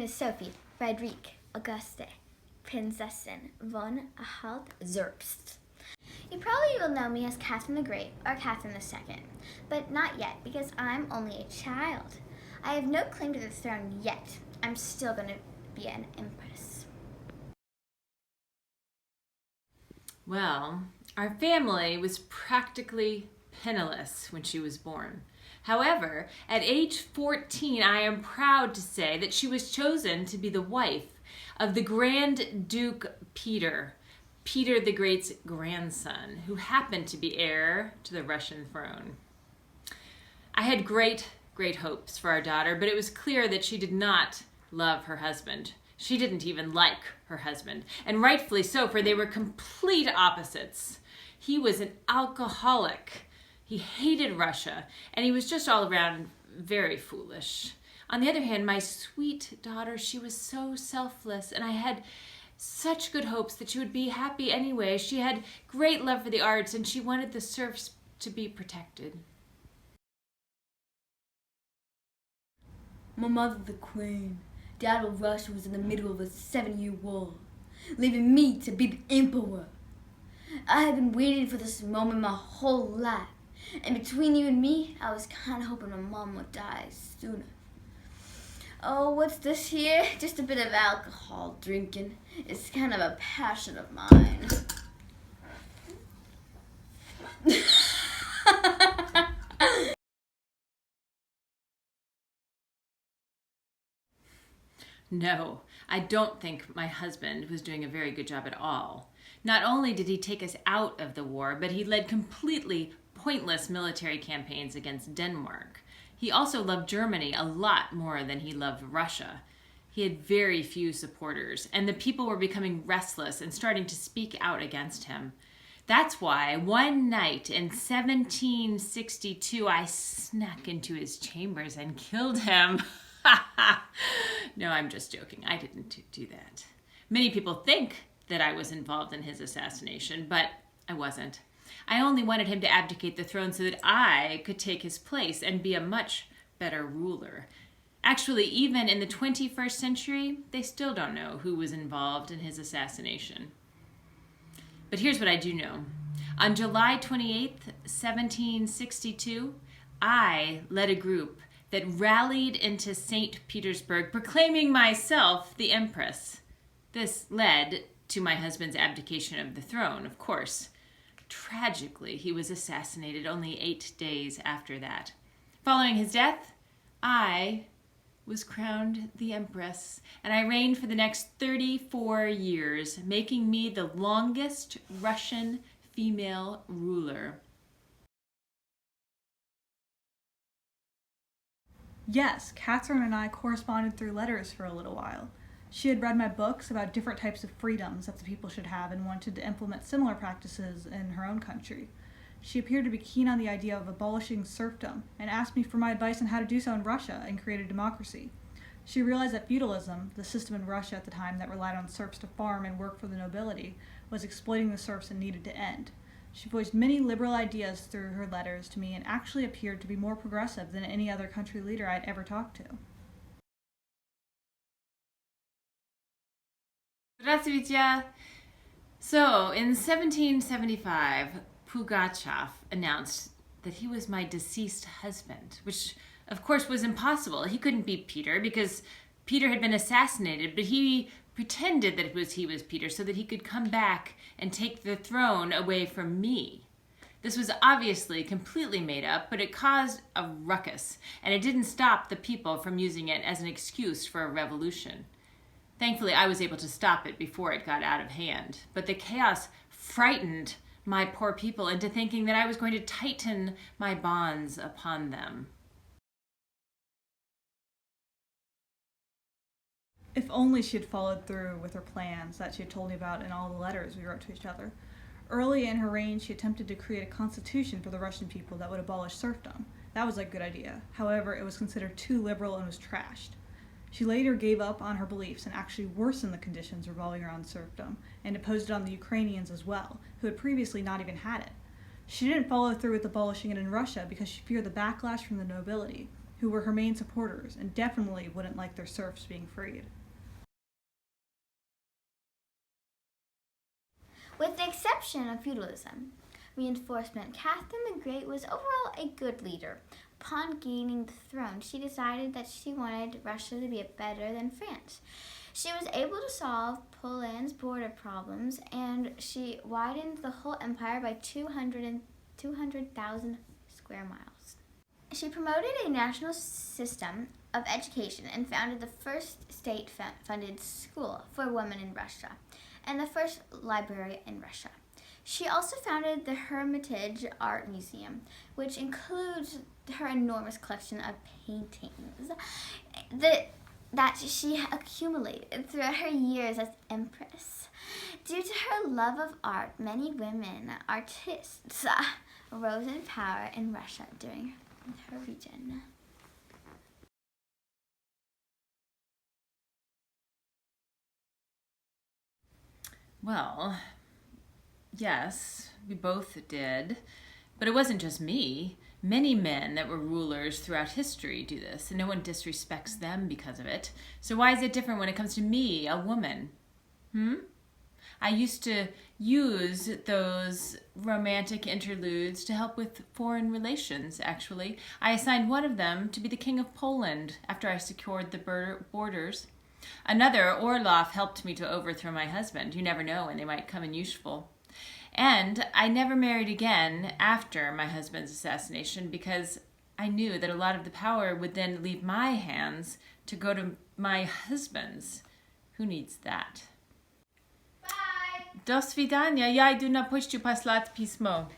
is Sophie Friederike Auguste Prinzessin von Anhalt-Zerbst. You probably will know me as Catherine the Great or Catherine II, but not yet because I'm only a child. I have no claim to the throne yet. I'm still going to be an empress. Well, our family was practically penniless when she was born. However, at age 14, I am proud to say that she was chosen to be the wife of the Grand Duke Peter the Great's grandson, who happened to be heir to the Russian throne. I had great hopes for our daughter, but it was clear that she did not love her husband. She didn't even like her husband, and rightfully so, for they were complete opposites. He was an alcoholic. He hated Russia, and he was just all around very foolish. On the other hand, my sweet daughter, she was so selfless, and I had such good hopes that she would be happy anyway. She had great love for the arts, and she wanted the serfs to be protected. My mother, the queen, died while Russia was in the middle of a 7-year war, leaving me to be the emperor. I had been waiting for this moment my whole life, and between you and me, I was kind of hoping my mom would die sooner. Oh, what's this here? Just a bit of alcohol drinking. It's kind of a passion of mine. No, I don't think my husband was doing a very good job at all. Not only did he take us out of the war, but he led completely pointless military campaigns against Denmark. He also loved Germany a lot more than he loved Russia. He had very few supporters, and the people were becoming restless and starting to speak out against him. That's why one night in 1762, I snuck into his chambers and killed him. No, I'm just joking. I didn't do that. Many people think that I was involved in his assassination, but I wasn't. I only wanted him to abdicate the throne so that I could take his place and be a much better ruler. Actually, even in the 21st century, they still don't know who was involved in his assassination. But here's what I do know. On July 28th, 1762, I led a group that rallied into St. Petersburg, proclaiming myself the empress. This led to my husband's abdication of the throne, of course. Tragically, he was assassinated only 8 days after that. Following his death, I was crowned the empress, and I reigned for the next 34 years, making me the longest Russian female ruler. Yes, Catherine and I corresponded through letters for a little while. She had read my books about different types of freedoms that the people should have and wanted to implement similar practices in her own country. She appeared to be keen on the idea of abolishing serfdom and asked me for my advice on how to do so in Russia and create a democracy. She realized that feudalism, the system in Russia at the time that relied on serfs to farm and work for the nobility, was exploiting the serfs and needed to end. She voiced many liberal ideas through her letters to me and actually appeared to be more progressive than any other country leader I'd ever talked to. Здравствуйте! So, in 1775, Pugachev announced that he was my deceased husband, which of course was impossible. He couldn't be Peter because Peter had been assassinated, but he pretended that he was Peter so that he could come back and take the throne away from me. This was obviously completely made up, but it caused a ruckus, and it didn't stop the people from using it as an excuse for a revolution. Thankfully, I was able to stop it before it got out of hand, but the chaos frightened my poor people into thinking that I was going to tighten my bonds upon them. If only she had followed through with her plans that she had told me about in all the letters we wrote to each other. Early in her reign, she attempted to create a constitution for the Russian people that would abolish serfdom. That was a good idea. However, it was considered too liberal and was trashed. She later gave up on her beliefs and actually worsened the conditions revolving around serfdom and imposed it on the Ukrainians as well, who had previously not even had it. She didn't follow through with abolishing it in Russia because she feared the backlash from the nobility, who were her main supporters and definitely wouldn't like their serfs being freed. With the exception of feudalism, reinforcement, Catherine the Great was overall a good leader. Upon gaining the throne, she decided that she wanted Russia to be better than France. She was able to solve Poland's border problems, and she widened the whole empire by 200,000 square miles. She promoted a national system of education and founded the first state-funded school for women in Russia and the first library in Russia. She also founded the Hermitage Art Museum, which includes her enormous collection of paintings that she accumulated throughout her years as empress. Due to her love of art, many women artists rose in power in Russia during her reign. Well, yes, we both did. But it wasn't just me. Many men that were rulers throughout history do this, and no one disrespects them because of it. So why is it different when it comes to me, a woman? I used to use those romantic interludes to help with foreign relations, actually. I assigned one of them to be the King of Poland after I secured the borders. Another, Orlov, helped me to overthrow my husband. You never know when they might come in useful. And I never married again after my husband's assassination because I knew that a lot of the power would then leave my hands to go to my husband's. Who needs that? Bye! До свидания. Я иду на почту послать письмо.